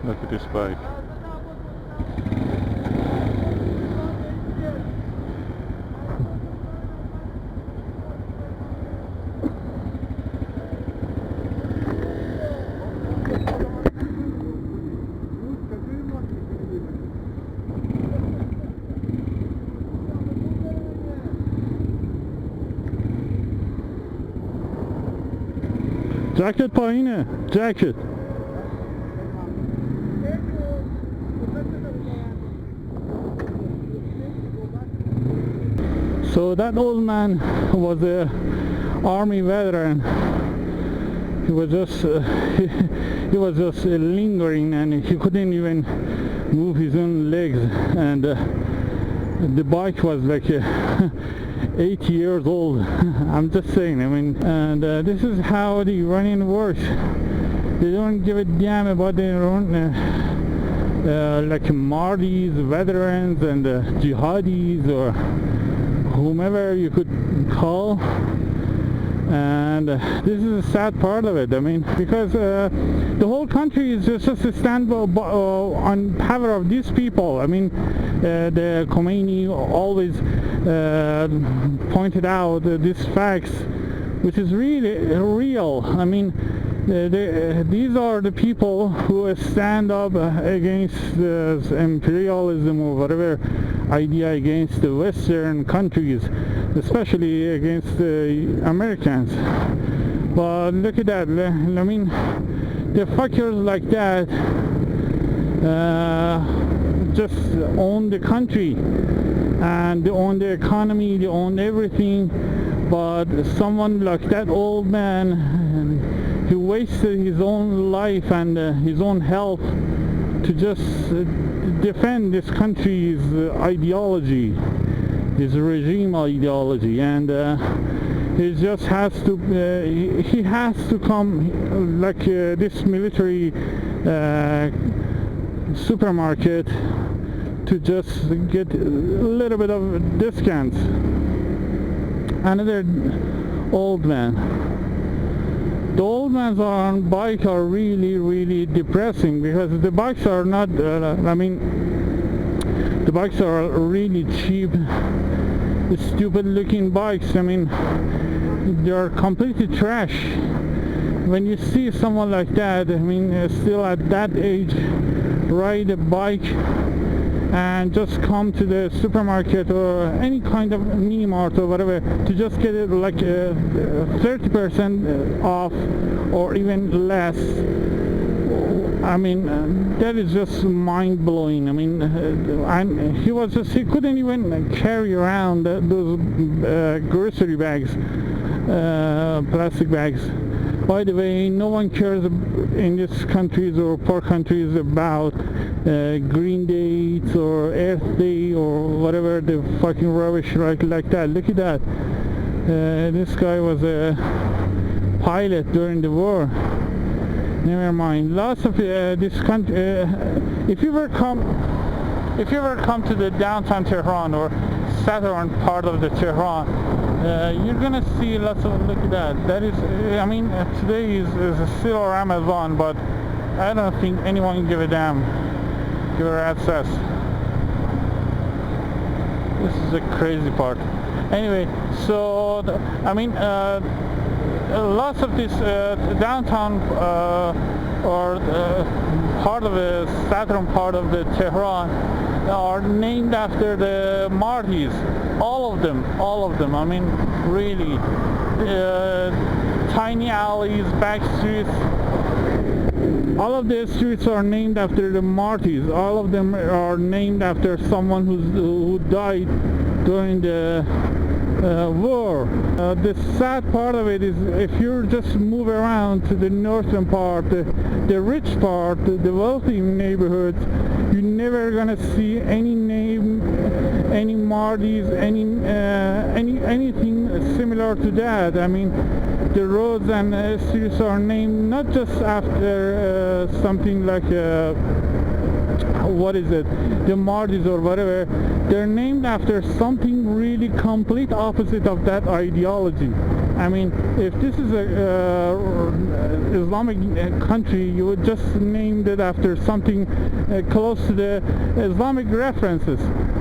Look at this bike. Jacket پایینه. Jacket. So that old man was a army veteran. He was just he was just lingering, and he couldn't even move his own legs, and the bike was like 80 years old. I'm just saying, I mean, and this is how the Iranian works. They don't give a damn about their own like Mahdi's, veterans, and Jihadis, or whomever you could call. And this is a sad part of it. I mean, because the whole country is just a stand on power of these people. I mean, the Khomeini always pointed out these facts, which is really real. I mean, these are the people who stand up against imperialism or whatever idea against the Western countries, especially against the Americans. But look at that. I mean, the fuckers like that just own the country, and they own the economy, they own everything. But someone like that old man, he wasted his own life and his own health to just defend this country's ideology, his regime ideology, and he just has to he has to come like this military supermarket to just get a little bit of discounts. Another old man. The old men on bike are really depressing, because the bikes are not I mean, the bikes are really cheap, stupid looking bikes. I mean, they are completely trash. When you see someone like that, I mean, still at that age, ride a bike and just come to the supermarket or any kind of mini mart or whatever to just get it like 30% off or even less. I mean, that is just mind-blowing. I mean, and he couldn't even carry around those grocery bags, plastic bags. By the way, no one cares in these countries or poor countries about Green Dates or Earth Day or whatever the fucking rubbish like that. Look at that. This guy was a pilot during the war. Never mind. Lots of this country. If you ever come to the downtown Tehran or southern part of the Tehran, you're gonna see lots of, look at that. That is, I mean, today is still Ramadan, but I don't think anyone give a damn. Give a rat's ass. This is the crazy part. Anyway, so I mean, lots of this downtown or part of the southern part of the Tehran are named after the Mahdi's. All of them. I mean, really, tiny alleys, back streets. All of the streets are named after the Mahdi's. All of them are named after someone who died during the war. The sad part of it is, if you just move around to the northern part, the rich part, the wealthy neighborhoods, you're never gonna see any name, any Mahdi's, anything similar to that. I mean, the roads and streets are named not just after something like what is it, the Mahdi's or whatever. They're named after something really complete opposite of that ideology. I mean, if this is a Islamic country, you would just name it after something close to the Islamic references,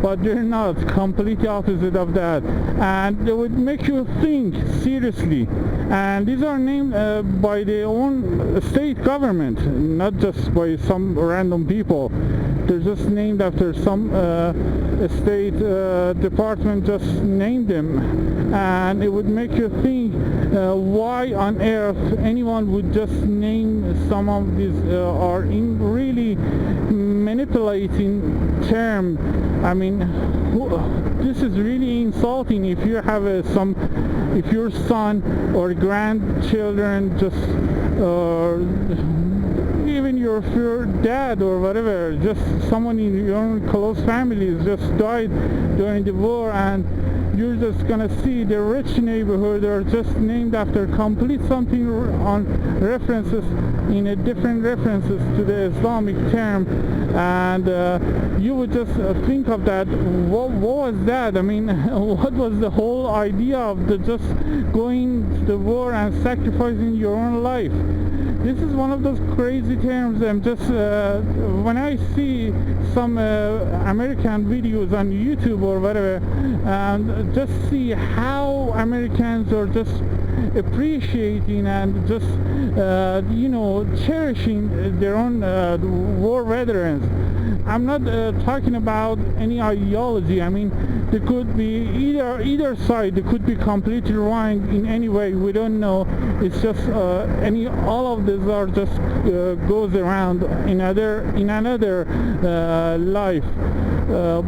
but they're not. Completely opposite of that, and they would make you think seriously. And these are named by their own state government, not just by some random people. They're just named after some state department just named them, and it would make you think why on earth anyone would just name some of these are in really manipulating term. I mean, this is really insulting. If you have if your son or grandchildren just even your dad or whatever, just someone in your own close family just died during the war, and you're just gonna see the rich neighborhood are just named after complete something on references in a different references to the Islamic term, and you would just think of that. What was that? I mean, what was the whole idea of just going to the war and sacrificing your own life? This is one of those crazy terms. I'm just when I see some American videos on YouTube or whatever, and just see how Americans are just appreciating and just cherishing their own war veterans. I'm not talking about any ideology. I mean, there could be either side. They could be completely wrong in any way. We don't know. It's just all of these are just goes around in another life,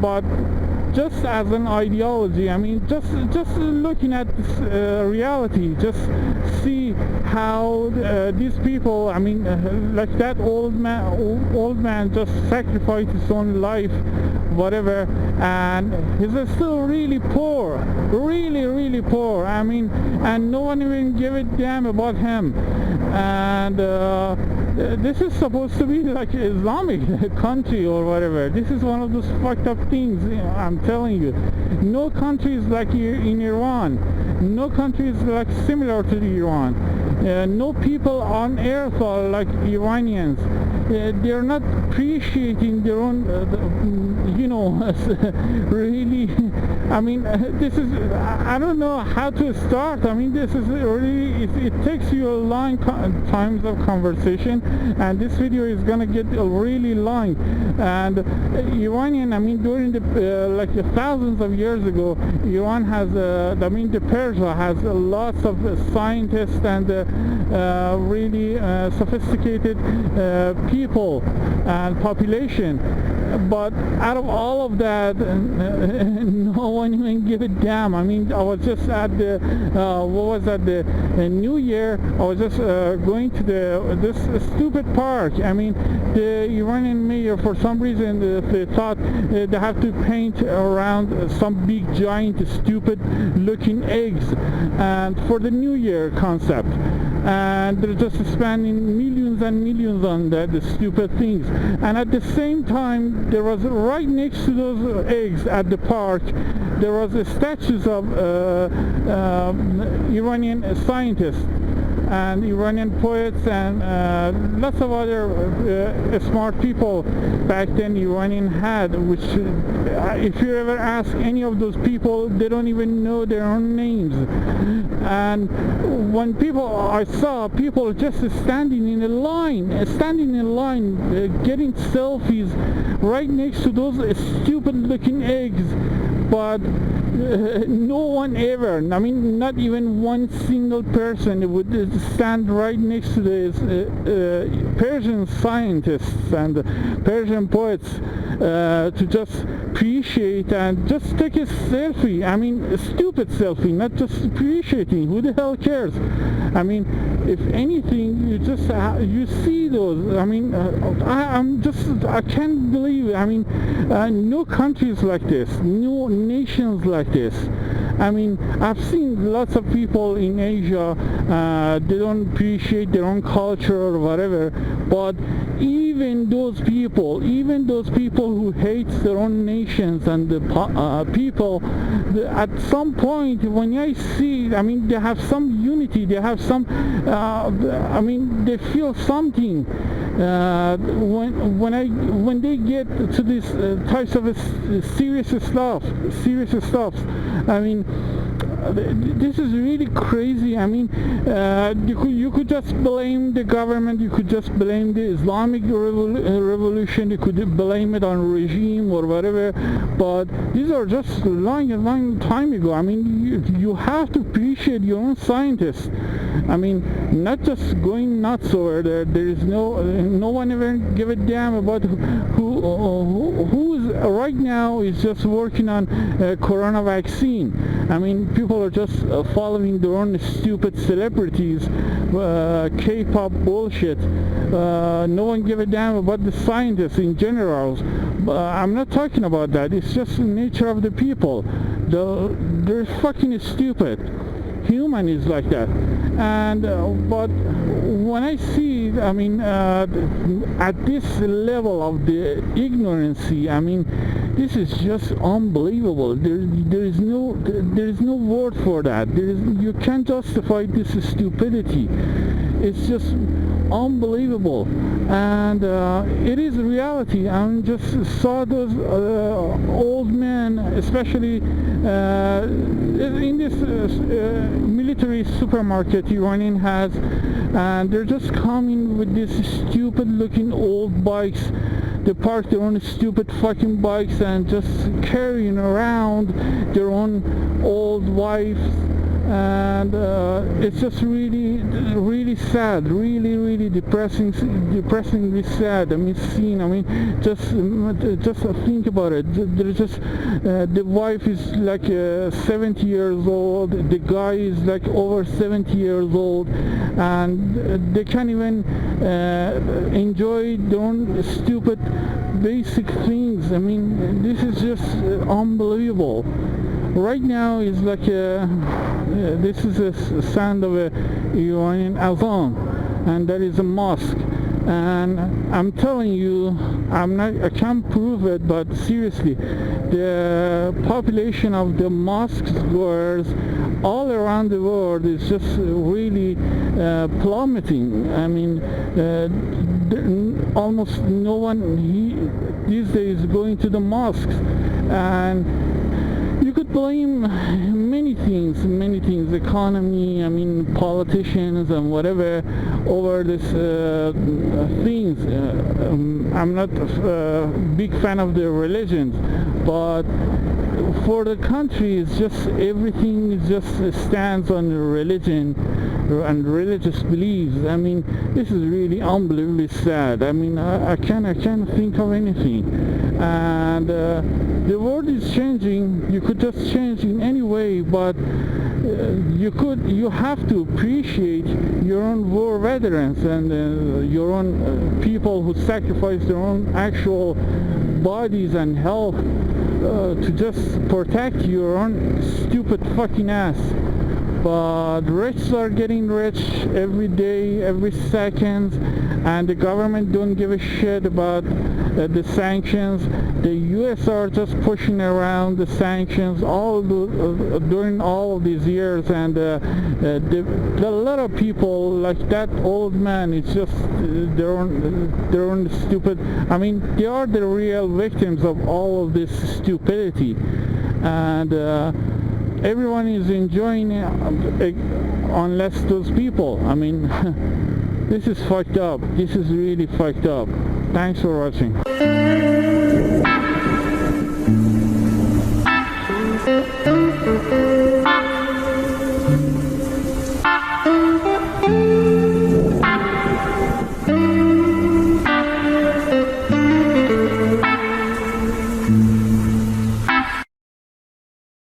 but just as an ideology, I mean, just looking at this reality, just see how these people, I mean, like that old man just sacrificed his own life, whatever, and he's still really poor, really poor. I mean, and no one even give a damn about him. And this is supposed to be like Islamic country or whatever. This is one of those fucked up things, I'm telling you. No country is like in Iran. No country is like similar to Iran. No people on earth are like Iranians. They're not appreciating their own, really. I mean, this is, I don't know how to start. I mean, this is really, it takes you a long times of conversation, and this video is gonna get really long. And Iranian, I mean, during the like thousands of years ago, Iran has, I mean, the Persia has lots of scientists and really sophisticated people and population. But out of all of that, no one even give a damn. I mean, I was just at the the New Year. I was just going to this stupid park. I mean, the Iranian mayor, for some reason, they thought they have to paint around some big giant stupid looking eggs, and for the New Year concept, and they're just spending millions and millions on the stupid things. And at the same time, there was right next to those eggs at the park, there was statues of Iranian scientists and Iranian poets and lots of other smart people back then Iranian had, which if you ever ask any of those people, they don't even know their own names. And when I saw people just standing in a line, getting selfies right next to those stupid looking eggs, but no one ever, I mean, not even one single person would stand right next to the Persian scientists and Persian poets to just appreciate and just take a selfie. I mean, a stupid selfie, not just appreciating. Who the hell cares? I mean, if anything, you see those. I mean, I can't believe. I mean, no countries like this, no nations like this. I mean, I've seen lots of people in Asia, they don't appreciate their own culture or whatever, but even those people who hate their own nations and the people, at some point when I see, I mean, they have some unity, they have some, I mean, they feel something. When they get to these types of serious stuff, I mean, this is really crazy. I mean, you could just blame the government, you could just blame the Islamic revolution, you could blame it on regime or whatever, but these are just long time ago. I mean, you have to appreciate your own scientists. I mean, not just going nuts over there. There is no one ever give a damn about who's right now is just working on corona vaccine. I mean, people are just following their own stupid celebrities, K-pop bullshit. No one give a damn about the scientists in general. I'm not talking about that. It's just the nature of the people. They're fucking stupid. Human is like that. And but when I see, I mean, at this level of the ignorancy, I mean, this is just unbelievable. There is no word for that. You can't justify this stupidity. It's just unbelievable, and it is reality. I just saw those old men, especially in this military supermarket Iranian has, and they're just coming with these stupid looking old bikes. They park their own stupid fucking bikes and just carrying around their own old wives, and it's just really sad, really depressingly sad. I mean, just think about it. There's just the wife is like 70 years old, the guy is like over 70 years old, and they can't even enjoy their own stupid basic things. I mean, this is just unbelievable. Right now is like this is a sound of a Iranian azan, and that is a mosque. And I'm telling you, I can't prove it, but seriously, the population of the mosque goers all around the world is just really plummeting. I mean, almost no one these days is going to the mosques, and you could blame many things, economy, I mean, politicians and whatever, over this things. I'm not a big fan of the religions, but for the country, it's just everything just stands on religion and religious beliefs. I mean, this is really unbelievably sad. I mean, I can't think of anything, and the world is changing. You could just change in any way, but you have to appreciate your own war veterans and your own people who sacrifice their own actual bodies and health to just protect your own stupid fucking ass. But rich are getting rich every day, every second, and the government don't give a shit about the sanctions. The US are just pushing around the sanctions during all of these years, and a lot of people like that old man, it's just their own stupid. I mean, they are the real victims of all of this stupidity, and everyone is enjoying it, unless those people. I mean, this is fucked up. This is really fucked up. Thanks for watching.